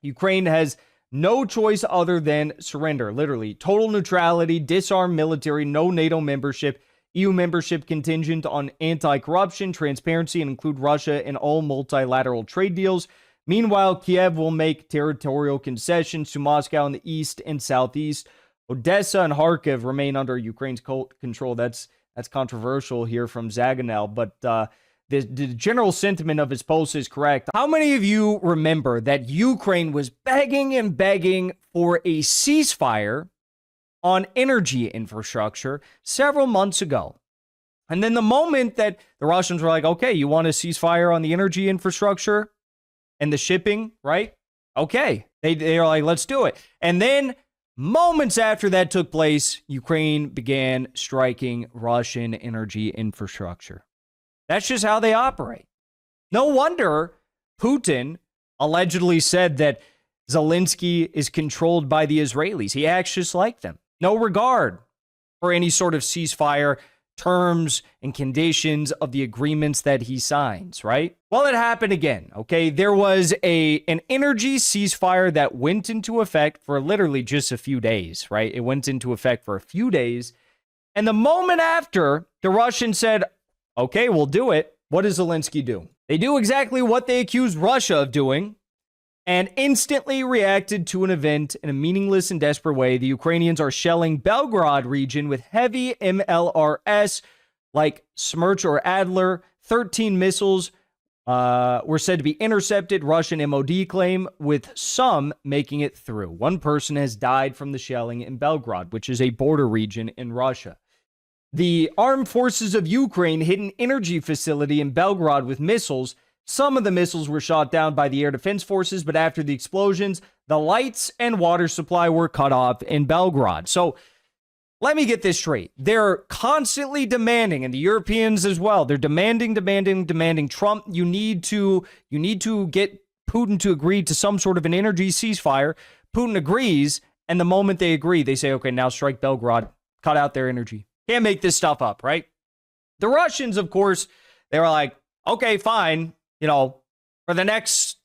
Ukraine has no choice other than surrender. Literally, total neutrality, disarm military, no NATO membership, EU membership contingent on anti-corruption, transparency, and include Russia in all multilateral trade deals. Meanwhile, Kiev will make territorial concessions to Moscow in the east and southeast. Odessa and Kharkiv remain under Ukraine's control. That's controversial here from Zaganel, but the general sentiment of his post is correct. How many of you remember that Ukraine was begging and begging for a ceasefire on energy infrastructure several months ago? And then the moment that the Russians were like, okay, you want a ceasefire on the energy infrastructure and the shipping, right? Okay. They are like, let's do it. And then moments after that took place, Ukraine began striking Russian energy infrastructure. That's just how they operate. No wonder Putin allegedly said that Zelensky is controlled by the Israelis. He acts just like them. No regard for any sort of ceasefire terms and conditions of the agreements that he signs, right? Well, it happened again, okay? There was an energy ceasefire that went into effect for literally just a few days, right? It went into effect for a few days. And the moment after, the Russians said, okay, we'll do it. What does Zelensky do? They do exactly what they accused Russia of doing and instantly reacted to an event in a meaningless and desperate way. The Ukrainians are shelling Belgorod region with heavy MLRS like Smerch or Adler. 13 missiles were said to be intercepted, Russian MOD claim, with some making it through. One person has died from the shelling in Belgorod, which is a border region in Russia. The armed forces of Ukraine hit an energy facility in Belgorod with missiles. Some of the missiles were shot down by the air defense forces, but after the explosions, the lights and water supply were cut off in Belgorod. So let me get this straight. They're constantly demanding, and the Europeans as well, they're demanding, Trump, you need to get Putin to agree to some sort of an energy ceasefire. Putin agrees, and the moment they agree, they say, okay, now strike Belgorod, cut out their energy. Can't make this stuff up, right? The Russians, of course, they were like, okay, fine, for the next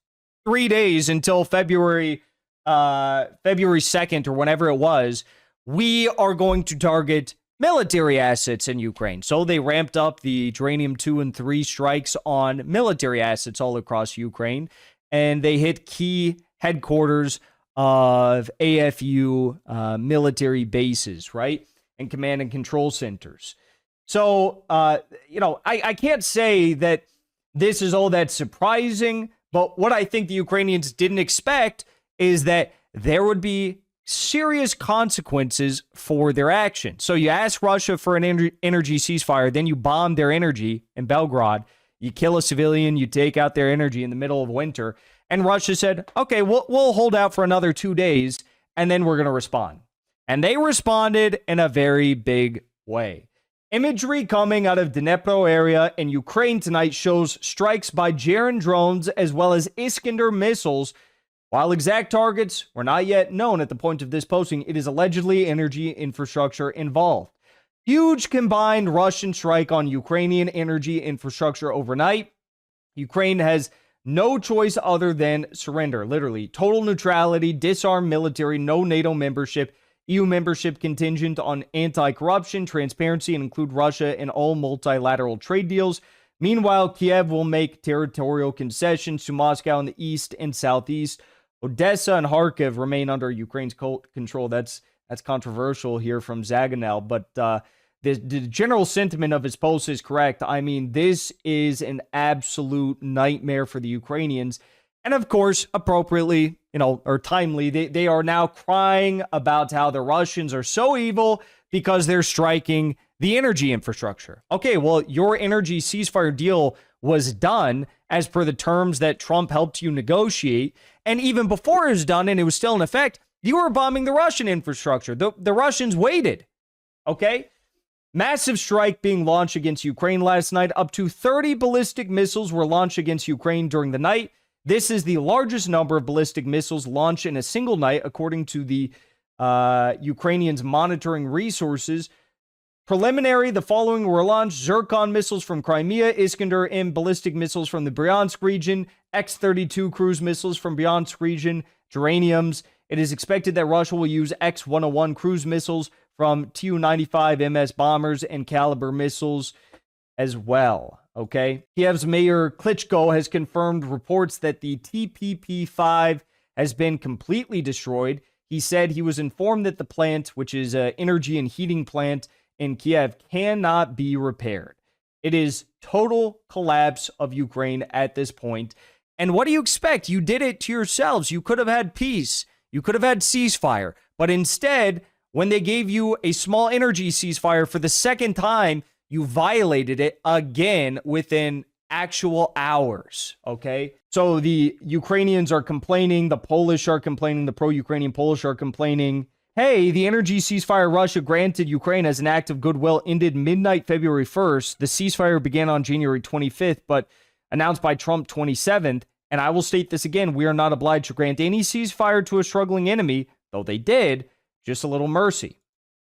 3 days until February 2nd or whenever it was, we are going to target military assets in Ukraine. So they ramped up the Uranium 2 and 3 strikes on military assets all across Ukraine, and they hit key headquarters of AFU military bases, right? And command and control centers. So, I can't say that this is all that surprising, but what I think the Ukrainians didn't expect is that there would be serious consequences for their action. So you ask Russia for an energy ceasefire, then you bomb their energy in Belgorod, you kill a civilian, you take out their energy in the middle of winter, and Russia said, okay, we'll hold out for another 2 days, and then we're going to respond. And they responded in a very big way. Imagery coming out of Dnipro area in Ukraine tonight shows strikes by German drones as well as Iskander missiles. While exact targets were not yet known at the point of this posting, it is allegedly energy infrastructure involved. Huge combined Russian strike on Ukrainian energy infrastructure overnight. Ukraine has no choice other than surrender. Literally, total neutrality, disarm military, no NATO membership, EU membership contingent on anti-corruption, transparency, and include Russia in all multilateral trade deals. Meanwhile, Kiev will make territorial concessions to Moscow in the east and southeast. Odessa and Kharkiv remain under Ukraine's control. That's controversial here from Zaganel, but the general sentiment of his post is correct. I mean, this is an absolute nightmare for the Ukrainians. And of course, appropriately, or timely, they are now crying about how the Russians are so evil because they're striking the energy infrastructure. Okay, well, your energy ceasefire deal was done as per the terms that Trump helped you negotiate. And even before it was done and it was still in effect, you were bombing the Russian infrastructure. The Russians waited. Okay? Massive strike being launched against Ukraine last night. Up to 30 ballistic missiles were launched against Ukraine during the night. This is the largest number of ballistic missiles launched in a single night, according to the Ukrainians monitoring resources. Preliminary, the following were launched: Zircon missiles from Crimea, Iskander-M ballistic missiles from the Bryansk region, X-32 cruise missiles from Bryansk region, geraniums. It is expected that Russia will use X-101 cruise missiles from Tu-95 MS bombers and caliber missiles as well. Okay. Kiev's Mayor Klitschko has confirmed reports that the TPP-5 has been completely destroyed. He said he was informed that the plant, which is an energy and heating plant in Kiev, cannot be repaired. It is total collapse of Ukraine at this point. And what do you expect? You did it to yourselves. You could have had peace. You could have had ceasefire. But instead, when they gave you a small energy ceasefire for the second time, you violated it again within actual hours, okay? So the Ukrainians are complaining, the Polish are complaining, the pro-Ukrainian Polish are complaining. Hey, the energy ceasefire Russia granted Ukraine as an act of goodwill ended midnight February 1st. The ceasefire began on January 25th, but announced by Trump 27th. And I will state this again, we are not obliged to grant any ceasefire to a struggling enemy, though they did, just a little mercy,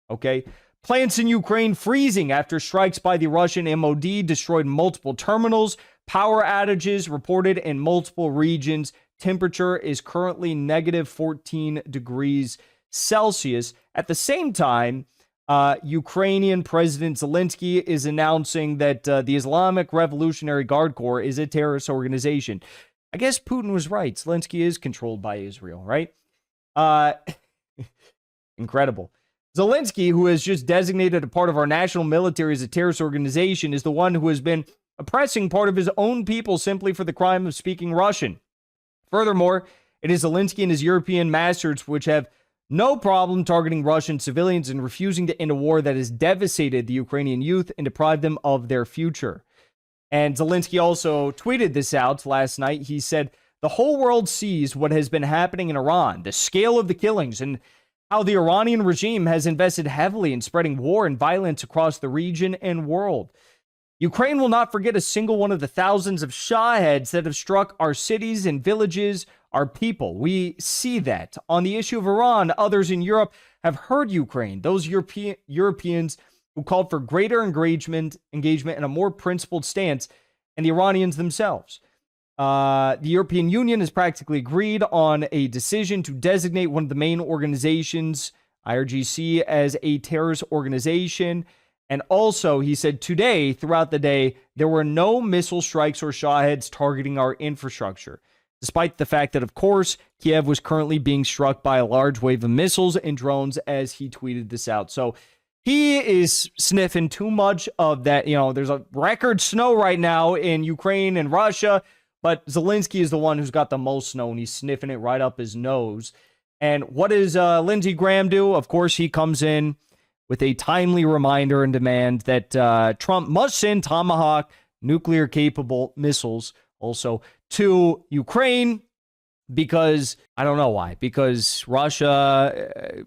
okay? Plants in Ukraine freezing after strikes by the Russian MOD destroyed multiple terminals. Power outages reported in multiple regions. Temperature is currently negative 14 degrees Celsius. At the same time, Ukrainian President Zelensky is announcing that the Islamic Revolutionary Guard Corps is a terrorist organization. I guess Putin was right. Zelensky is controlled by Israel, right? Incredible. Zelensky, who has just designated a part of our national military as a terrorist organization, is the one who has been oppressing part of his own people simply for the crime of speaking Russian. Furthermore, it is Zelensky and his European masters which have no problem targeting Russian civilians and refusing to end a war that has devastated the Ukrainian youth and deprived them of their future. And Zelensky also tweeted this out last night. He said, the whole world sees what has been happening in Iran, the scale of the killings, and how the Iranian regime has invested heavily in spreading war and violence across the region and world. Ukraine will not forget a single one of the thousands of shahheads that have struck our cities and villages, our people. We see that. On the issue of Iran, others in Europe have heard Ukraine, those Europeans who called for greater engagement and a more principled stance, and the Iranians themselves. The European Union has practically agreed on a decision to designate one of the main organizations, IRGC, as a terrorist organization. And also, he said today, throughout the day, there were no missile strikes or shahheads targeting our infrastructure, despite the fact that, of course, Kiev was currently being struck by a large wave of missiles and drones as he tweeted this out. So he is sniffing too much of that. You know, there's a record snow right now in Ukraine and Russia, but Zelensky is the one who's got the most snow, and he's sniffing it right up his nose. And what does Lindsey Graham do? Of course, he comes in with a timely reminder and demand that Trump must send Tomahawk nuclear-capable missiles also to Ukraine because, I don't know why, because Russia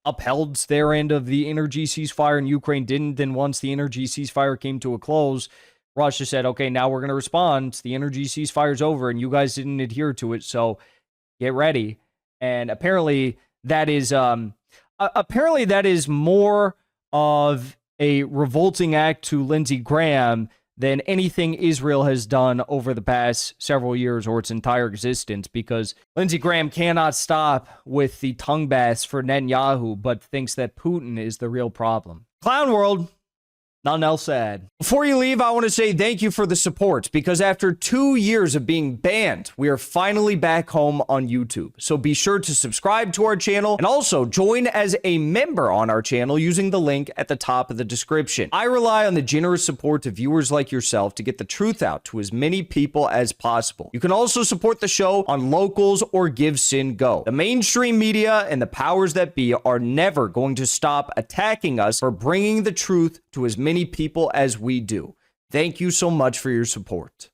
upheld their end of the energy ceasefire and Ukraine didn't. Then once the energy ceasefire came to a close, Russia said, okay, now we're going to respond. The energy ceasefire is over and you guys didn't adhere to it, so get ready. And apparently that is more of a revolting act to Lindsey Graham than anything Israel has done over the past several years or its entire existence, because Lindsey Graham cannot stop with the tongue baths for Netanyahu, but thinks that Putin is the real problem. Clown world. Nothing else to add. Before you leave, I want to say thank you for the support, because after 2 years of being banned, we are finally back home on YouTube. So be sure to subscribe to our channel and also join as a member on our channel using the link at the top of the description. I rely on the generous support of viewers like yourself to get the truth out to as many people as possible. You can also support the show on Locals or Give Sin Go. The mainstream media and the powers that be are never going to stop attacking us for bringing the truth to as many people as we do. Thank you so much for your support.